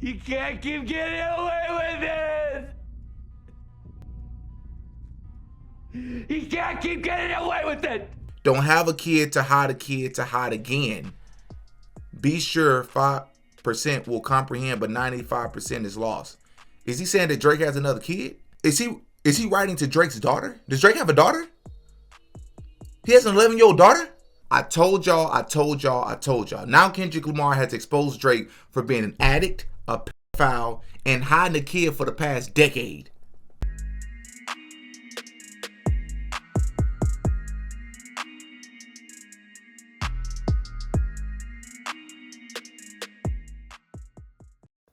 You can't keep getting away with it! You can't keep getting away with it! Don't have a kid to hide again. Be sure 5% will comprehend, but 95% is lost. Is he saying that Drake has another kid? Is he writing to Drake's daughter? Does Drake have a daughter? He has an 11-year-old daughter? I told y'all. Now Kendrick Lamar has exposed Drake for being an addict, a pedophile, and hiding a kid for the past decade.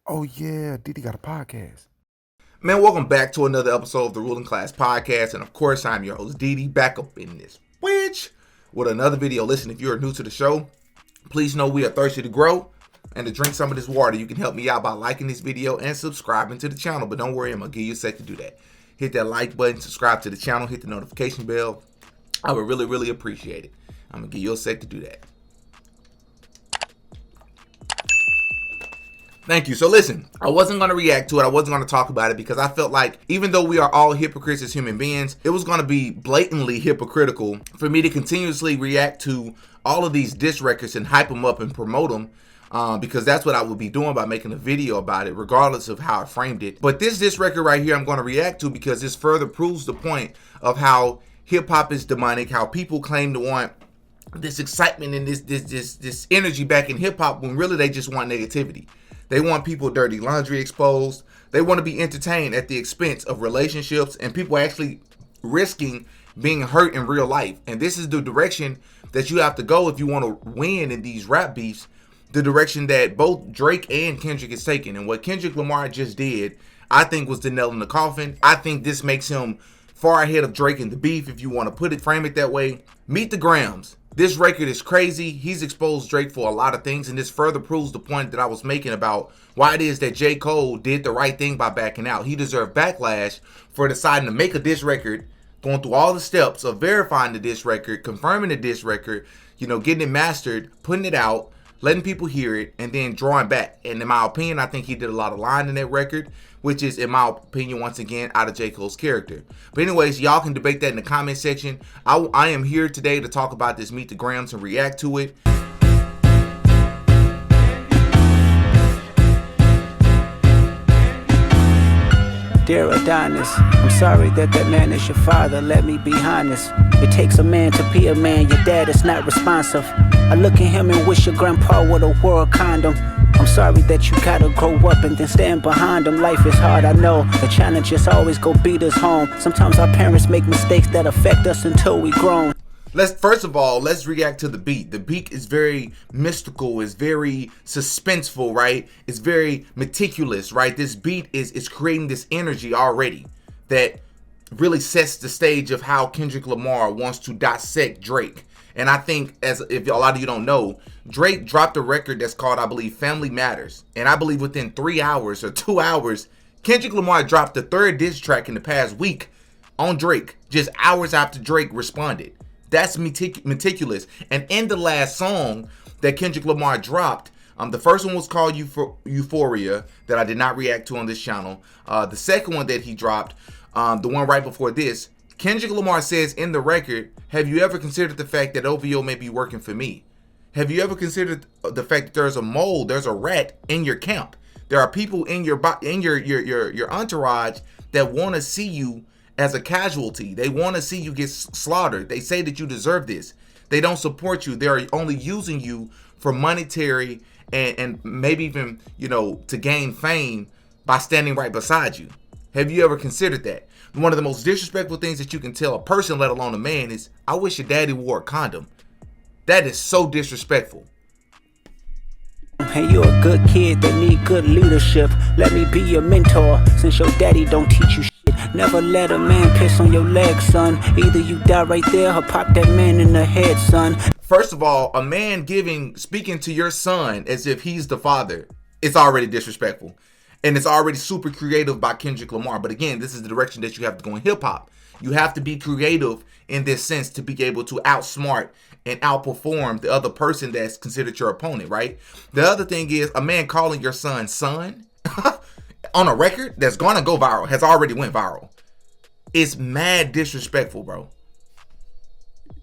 Oh yeah, Diddy got a podcast. Man, welcome back to another episode of the Ruling Class Podcast. And of course, I'm your host, Diddy, back up in this bitch with another video. Listen, if you're new to the show, please know we are thirsty to grow and to drink some of this water. You can help me out by liking this video and subscribing to the channel. But don't worry, I'm going to give you a sec to do that. Hit that like button, subscribe to the channel, hit the notification bell. I would really, really appreciate it. I'm going to give you a sec to do that. Thank you. So listen, I wasn't going to react to it. I wasn't going to talk about it because I felt like even though we are all hypocrites as human beings, it was going to be blatantly hypocritical for me to continuously react to all of these diss records and hype them up and promote them because that's what I would be doing by making a video about it, regardless of how I framed it. But this diss record right here, I'm going to react to because this further proves the point of how hip hop is demonic, how people claim to want this excitement and this energy back in hip hop when really they just want negativity. They want people dirty laundry exposed. They want to be entertained at the expense of relationships and people actually risking being hurt in real life. And this is the direction that you have to go if you want to win in these rap beefs. The direction that both Drake and Kendrick is taking. And what Kendrick Lamar just did, I think was the nail in the coffin. I think this makes him far ahead of Drake in the beef, if you want to frame it that way. Meet the Grams. This record is crazy. He's exposed Drake for a lot of things, and this further proves the point that I was making about why it is that J. Cole did the right thing by backing out. He deserved backlash for deciding to make a diss record, going through all the steps of verifying the diss record, confirming the diss record, getting it mastered, putting it out, letting people hear it, and then drawing back. And in my opinion, I think he did a lot of lying in that record, which is, in my opinion, once again, out of J. Cole's character. But anyways, y'all can debate that in the comment section. I am here today to talk about this Meet the Grams and react to it. Dear Adonis, I'm sorry that man is your father, let me be honest. It takes a man to be a man, your dad is not responsive. I look at him and wish your grandpa would a world condom. I'm sorry that you gotta grow up and then stand behind them. Life is hard, I know, the challenges always go beat us home. Sometimes our parents make mistakes that affect us until we grown. First of all, let's react to the beat. The beat is very mystical, it's very suspenseful, right? It's very meticulous, right? This beat is creating this energy already that really sets the stage of how Kendrick Lamar wants to dissect Drake. And I think, as if a lot of you don't know, Drake dropped a record that's called, I believe, Family Matters. And I believe within 3 hours or 2 hours, Kendrick Lamar dropped the third diss track in the past week on Drake, just hours after Drake responded. That's meticulous. And in the last song that Kendrick Lamar dropped, the first one was called Euphoria, that I did not react to on this channel. The second one that he dropped, the one right before this, Kendrick Lamar says in the record, have you ever considered the fact that OVO may be working for me? Have you ever considered the fact that there's a mole, there's a rat in your camp? There are people in your entourage that want to see you as a casualty. They want to see you get slaughtered. They say that you deserve this. They don't support you. They're only using you for monetary and maybe even, to gain fame by standing right beside you. Have you ever considered that? One of the most disrespectful things that you can tell a person, let alone a man, is, I wish your daddy wore a condom. That is so disrespectful. Hey, you're a good kid that need good leadership. Let me be your mentor, since your daddy don't teach you shit. Never let a man piss on your leg, son. Either you die right there or pop that man in the head, son. First of all, a man speaking to your son as if he's the father, it's already disrespectful. And it's already super creative by Kendrick Lamar. But again, this is the direction that you have to go in hip hop. You have to be creative in this sense to be able to outsmart and outperform the other person that's considered your opponent, right? The other thing is, a man calling your son on a record that's gonna go viral, has already went viral. It's mad disrespectful, bro.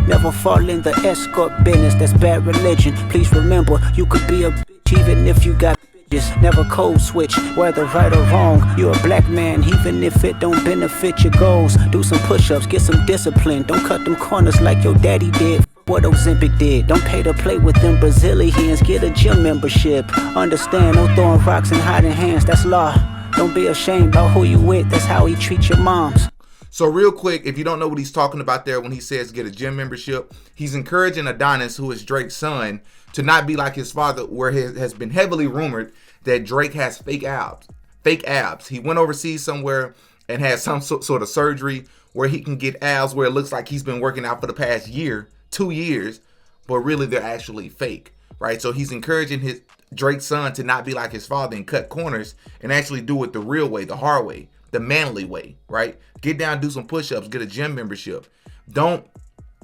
Never fall in the escort business, that's bad religion. Please remember, you could be a bitch even if you got bitches. Never code switch, whether right or wrong. You're a black man, even if it don't benefit your goals. Do some push-ups, get some discipline. Don't cut them corners like your daddy did. What Ozempic did. Don't pay to play with them Brazilians. Get a gym membership. Understand, no throwing rocks and hiding hands, that's law. Don't be ashamed about who you with, that's how he treats your moms. So real quick, if you don't know what he's talking about there when he says get a gym membership, he's encouraging Adonis, who is Drake's son, to not be like his father, where it has been heavily rumored that Drake has fake abs. He went overseas somewhere and had some sort of surgery where he can get abs where it looks like he's been working out for the past year, 2 years, but really they're actually fake, right? So he's encouraging his Drake's son to not be like his father and cut corners and actually do it the real way, the hard way, the manly way, right? Get down, do some push-ups, get a gym membership. Don't,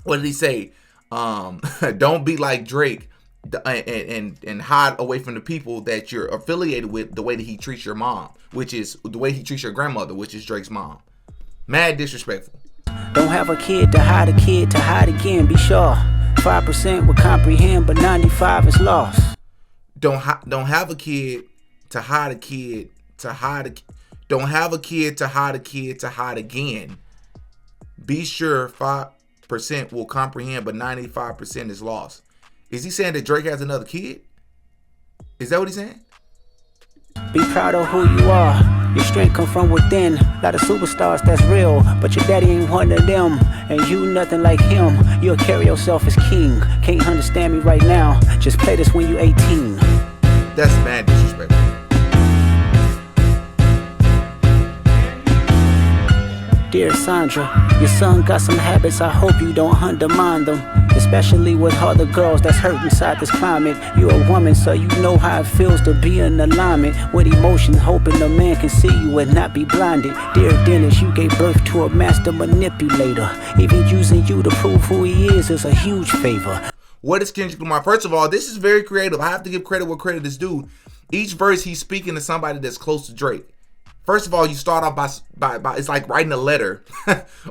what did he say? Don't be like Drake and hide away from the people that you're affiliated with the way that he treats your mom, which is the way he treats your grandmother, which is Drake's mom. Mad disrespectful. Don't have a kid to hide again, be sure. 5% will comprehend, but 95 is lost. Don't have a kid to hide a kid to hide Don't have a kid to hide again. Be sure 5% will comprehend, but 95% is lost. Is he saying that Drake has another kid? Is that what he's saying? Be proud of who you are. Your strength come from within. Lot of superstars that's real, but your daddy ain't one of them. And you nothing like him. You'll carry yourself as king. Can't understand me right now. Just play this when you 18. That's mad disrespectful. Dear Sandra, your son got some habits, I hope you don't undermine them. Especially with all the girls that's hurt inside this climate. You're a woman, so you know how it feels to be in alignment with emotions, hoping a man can see you and not be blinded. Dear Dennis, you gave birth to a master manipulator. Even using you to prove who he is a huge favor. What is Kendrick Lamar? First of all, this is very creative. I have to give credit where credit is due. Each verse he's speaking to somebody that's close to Drake. First of all, you start off by it's like writing a letter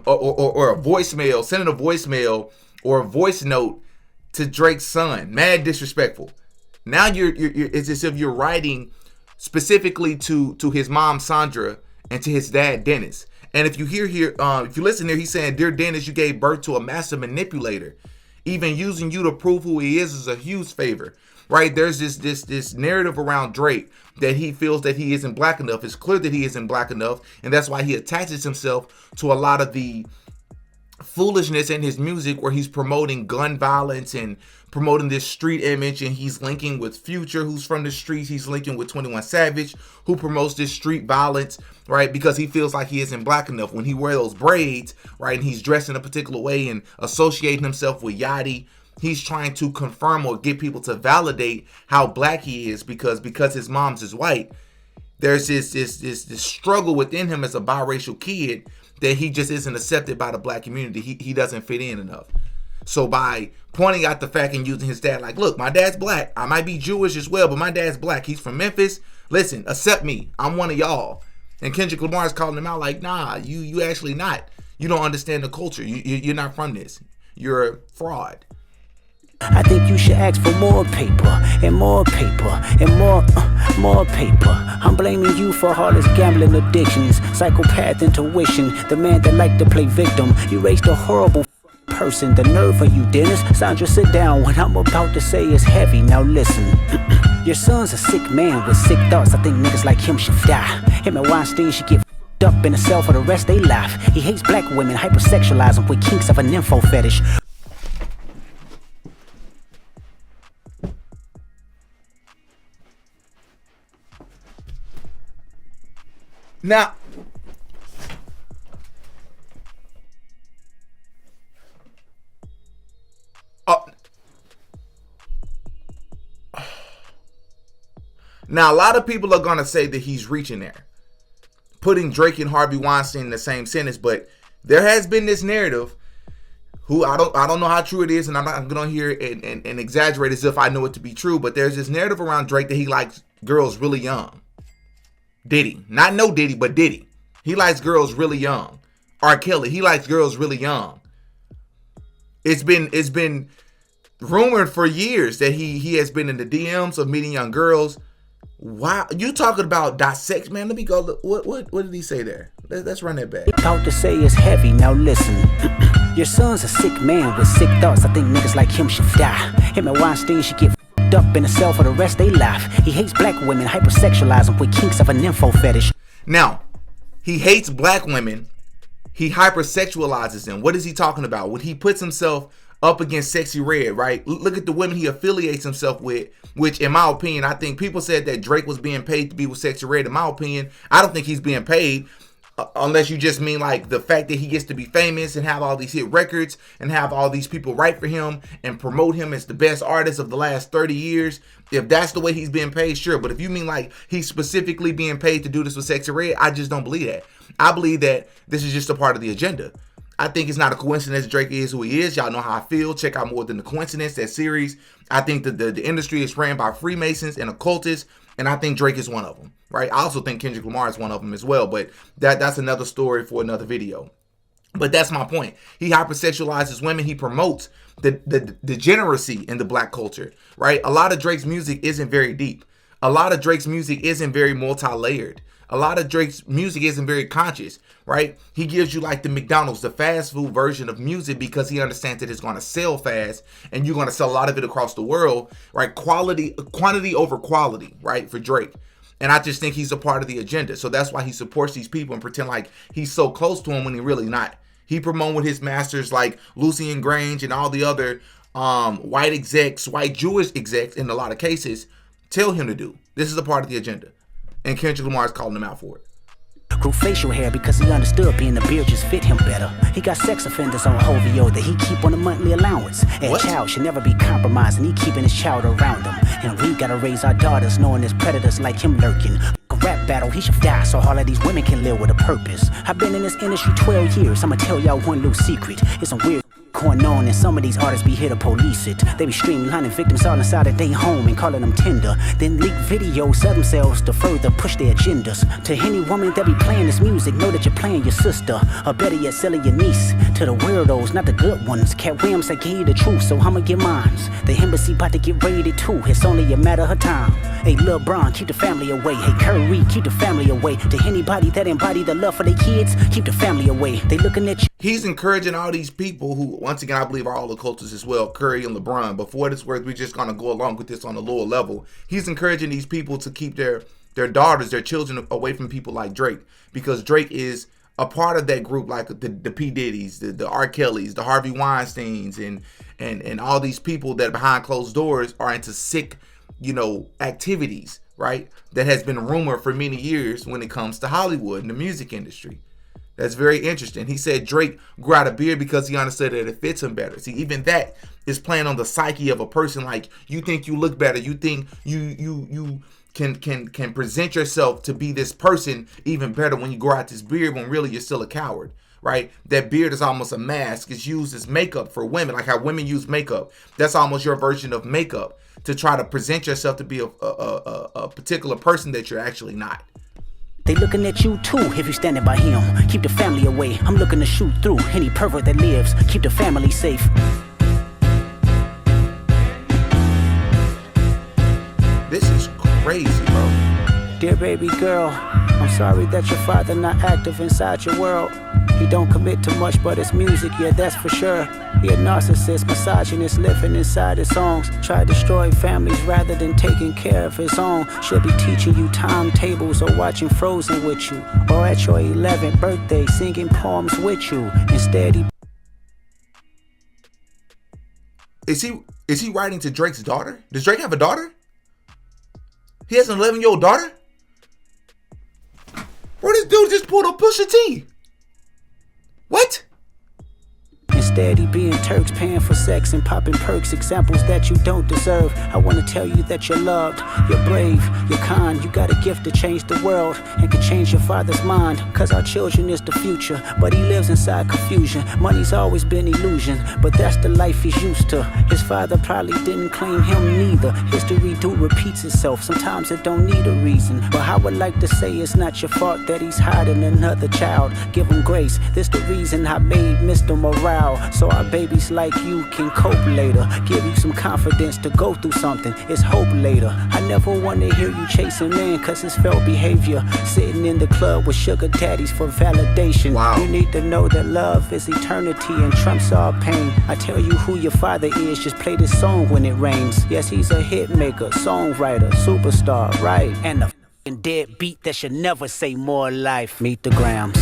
or a voicemail, sending a voicemail or a voice note to Drake's son. Mad disrespectful. Now it's as if you're writing specifically to his mom Sandra and to his dad Dennis. And if you hear here, if you listen there, he's saying, "Dear Dennis, you gave birth to a master manipulator. Even using you to prove who he is a huge favor." Right? There's this narrative around Drake that he feels that he isn't black enough. It's clear that he isn't black enough, and that's why he attaches himself to a lot of the foolishness in his music where he's promoting gun violence and promoting this street image, and he's linking with Future, who's from the streets. He's linking with 21 Savage, who promotes this street violence, right? Because he feels like he isn't black enough. When he wears those braids, right, and he's dressed in a particular way and associating himself with Yachty, he's trying to confirm or get people to validate how black he is because his mom's is white. There's this struggle within him as a biracial kid that he just isn't accepted by the black community. He doesn't fit in enough. So by pointing out the fact and using his dad, like, look, my dad's black. I might be Jewish as well, but my dad's black. He's from Memphis. Listen, accept me. I'm one of y'all. And Kendrick Lamar is calling him out like, nah, you actually not. You don't understand the culture. You're not from this. You're a fraud. I think you should ask for more paper and more paper and more paper. I'm blaming you for all his gambling addictions, psychopath intuition, the man that liked to play victim. You raised a horrible person. The nerve of you, Dennis. Sandra, sit down. What I'm about to say is heavy. Now listen. Your son's a sick man with sick thoughts. I think niggas like him should die. Him and Weinstein should get up in a cell for the rest of their life. He hates black women, hypersexualize them with kinks of an nympho fetish. Now, now a lot of people are going to say that he's reaching there, putting Drake and Harvey Weinstein in the same sentence, but there has been this narrative, who I don't know how true it is, and I'm not going to hear it and exaggerate as if I know it to be true, but there's this narrative around Drake that he likes girls really young. Diddy. Not no Diddy, but Diddy. He likes girls really young. R. Kelly, he likes girls really young. It's been rumored for years that he has been in the DMs of meeting young girls. Wow, you talking about dissect, man? Let me go look. What did he say there? Let's run that back. Thought to say it's heavy, now listen. Your son's a sick man with sick thoughts. I think niggas like him should die. Him and Weinstein should get f***ed up in a cell for the rest of their life. He hates black women, hypersexualize them with kinks of an nympho fetish. Now, he hates black women. He hypersexualizes them. What is he talking about? When he puts himself up against Sexy Red, right? Look at the women he affiliates himself with, which in my opinion, I think people said that Drake was being paid to be with Sexy Red. In my opinion, I don't think he's being paid. Unless you just mean like the fact that he gets to be famous and have all these hit records and have all these people write for him and promote him as the best artist of the last 30 years. If that's the way he's being paid, sure. But if you mean like he's specifically being paid to do this with Sexy Red, I just don't believe that. I believe that this is just a part of the agenda. I think it's not a coincidence Drake is who he is. Y'all know how I feel. Check out More Than the Coincidence, that series. I think that the industry is ran by Freemasons and occultists, and I think Drake is one of them, right? I also think Kendrick Lamar is one of them as well, but that's another story for another video. But that's my point. He hypersexualizes women. He promotes the degeneracy in the black culture, right? A lot of Drake's music isn't very deep. A lot of Drake's music isn't very multi-layered. A lot of Drake's music isn't very conscious, right? He gives you like the McDonald's, the fast food version of music because he understands that it's going to sell fast and you're going to sell a lot of it across the world, right? Quantity over quality, right? For Drake. And I just think he's a part of the agenda. So that's why he supports these people and pretend like he's so close to him when he's really not. He promote with his masters like Lucian Grange and all the other white execs, white Jewish execs in a lot of cases, tell him to do. This is a part of the agenda. And Kendrick Lamar is calling him out for it. Grew facial hair because he understood being a beard just fit him better. He got sex offenders on Hovio that he keep on a monthly allowance. A child should never be compromised and he keeping his child around him. And we gotta raise our daughters knowing there's predators like him lurking. A rap battle, he should die so all of these women can live with a purpose. I've been in this industry 12 years, I'ma tell y'all one little secret. It's some weird going on and some of these artists be here to police it. They be streamlining victims all inside of their home and calling them tender. Then leak videos, sell themselves to further push their agendas. To any woman that be playing this music, know that you're playing your sister. Or better yet, selling your niece to the weirdos, not the good ones. Cat Williams, I gave you the truth, so I'ma get mines. The embassy about to get raided too, it's only a matter of time. Hey, Lil Bron, keep the family away. Hey, Curry, keep the family away. To anybody that embody the love for their kids, keep the family away. They looking at you. He's encouraging all these people who, once again, I believe are all occultists as well, Curry and LeBron. But for what it's worth, we're just going to go along with this on a lower level. He's encouraging these people to keep their daughters, their children away from people like Drake. Because Drake is a part of that group, like the P. Diddy's, the R. Kelly's, the Harvey Weinsteins, and all these people that behind closed doors are into sick, activities, right? That has been rumored for many years when it comes to Hollywood and the music industry. That's very interesting. He said Drake grew out a beard because he understood that it fits him better. See, even that is playing on the psyche of a person. Like, you think you look better. You think you can present yourself to be this person even better when you grow out this beard when really you're still a coward, right? That beard is almost a mask. It's used as makeup for women, like how women use makeup. That's almost your version of makeup to try to present yourself to be a particular person that you're actually not. They looking at you too if you're standing by him. Keep the family away. I'm looking to shoot through any pervert that lives. Keep the family safe. This is crazy, bro. Dear baby girl, I'm sorry that your father not active inside your world. He don't commit to much but his music, yeah, that's for sure. He a narcissist, misogynist, living inside his songs. Try to destroy families rather than taking care of his own. Should be teaching you timetables or watching Frozen with you. Or at your 11th birthday singing poems with you. Instead he... Is he writing to Drake's daughter? Does Drake have a daughter? He has an 11-year-old daughter? Bro, this dude just pulled up Pusha T. What? steady being Turks, paying for sex and popping perks, examples that you don't deserve. I wanna tell you that you're loved, you're brave, you're kind. You got a gift to change the world and can change your father's mind. Cause our children is the future, but he lives inside confusion. Money's always been illusion, but that's the life he's used to. His father probably didn't claim him neither. History do repeats itself, sometimes it don't need a reason. But I would like to say it's not your fault that he's hiding another child. Give him grace, this the reason I made Mr. Morale, so our babies like you can cope later. Give you some confidence to go through something, it's hope later. I never wanna hear you chasing man, cause it's felt behavior. Sitting in the club with sugar daddies for validation. Wow. You need to know that love is eternity and trumps all pain. I tell you who your father is, just play this song when it rains. Yes, he's a hit maker, songwriter, superstar, right? And a f***ing dead beat that should never say more life. Meet the Grams.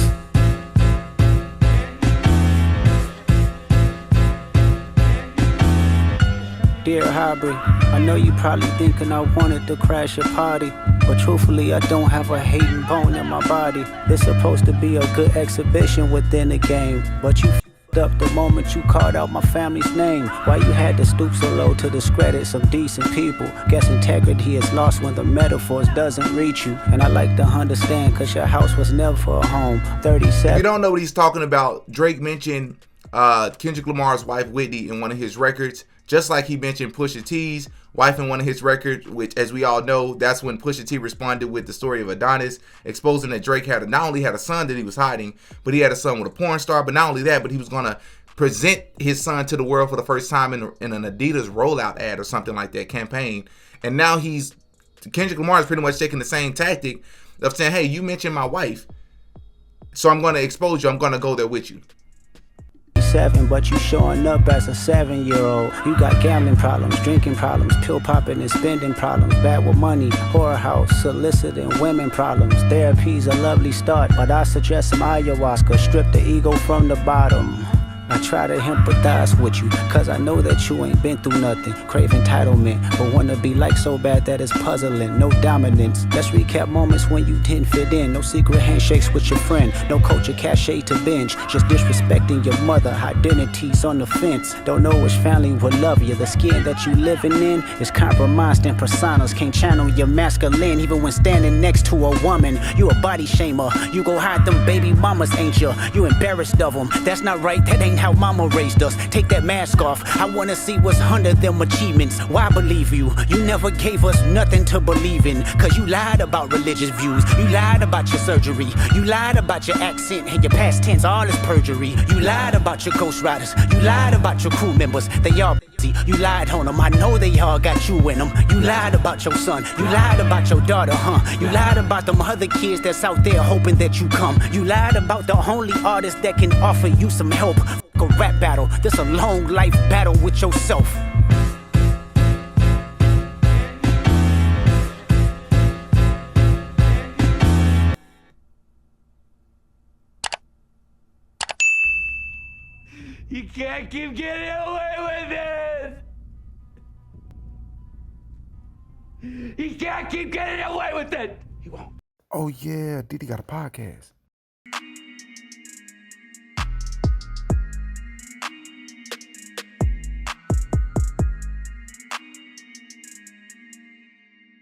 Dear Hybrid, I know you probably thinking I wanted to crash your party, but truthfully I don't have a hating bone in my body. It's supposed to be a good exhibition within the game, but you f***ed up the moment you called out my family's name. Why you had to stoop so low to discredit some decent people? Guess integrity is lost when the metaphors doesn't reach you. And I like to understand, cause your house was never a home. 37. If you don't know what he's talking about, Drake mentioned Kendrick Lamar's wife Whitney in one of his records, just like he mentioned Pusha T's wife in one of his records, which, as we all know, that's when Pusha T responded with the story of Adonis, exposing that Drake had not only had a son that he was hiding, but he had a son with a porn star. But not only that, but he was going to present his son to the world for the first time in an Adidas rollout ad or something like that, campaign. And now Kendrick Lamar is pretty much taking the same tactic of saying, hey, you mentioned my wife, so I'm going to expose you. I'm going to go there with you. But you showing up as a 7-year-old. You got gambling problems, drinking problems, pill popping and spending problems, bad with money, whorehouse, soliciting women problems. Therapy's a lovely start, but I suggest some ayahuasca, strip the ego from the bottom. I try to empathize with you, cause I know that you ain't been through nothing. Crave entitlement, but wanna be like so bad that it's puzzling. No dominance, let's recap moments when you didn't fit in. No secret handshakes with your friend, no culture cachet to binge. Just disrespecting your mother, identities on the fence. Don't know which family will love you. The skin that you living in is compromised in personas. Can't channel your masculine even when standing next to a woman. You a body shamer, you go hide them baby mamas, ain't you? You embarrassed of them, that's not right, that ain't how mama raised us. Take that mask off, I wanna see what's under them achievements. Why believe you? You never gave us nothing to believe in, cause you lied about religious views. You lied about your surgery. You lied about your accent and your past tense, all is perjury. You lied about your ghostwriters. You lied about your crew members. They all busy. You lied on them. I know they all got you in them. You lied about your son. You lied about your daughter, You lied about them other kids that's out there hoping that you come. You lied about the only artist that can offer you some help. A rap battle, this a long life battle with yourself. You can't keep getting away with it! You can't keep getting away with it! Oh yeah, Diddy got a podcast.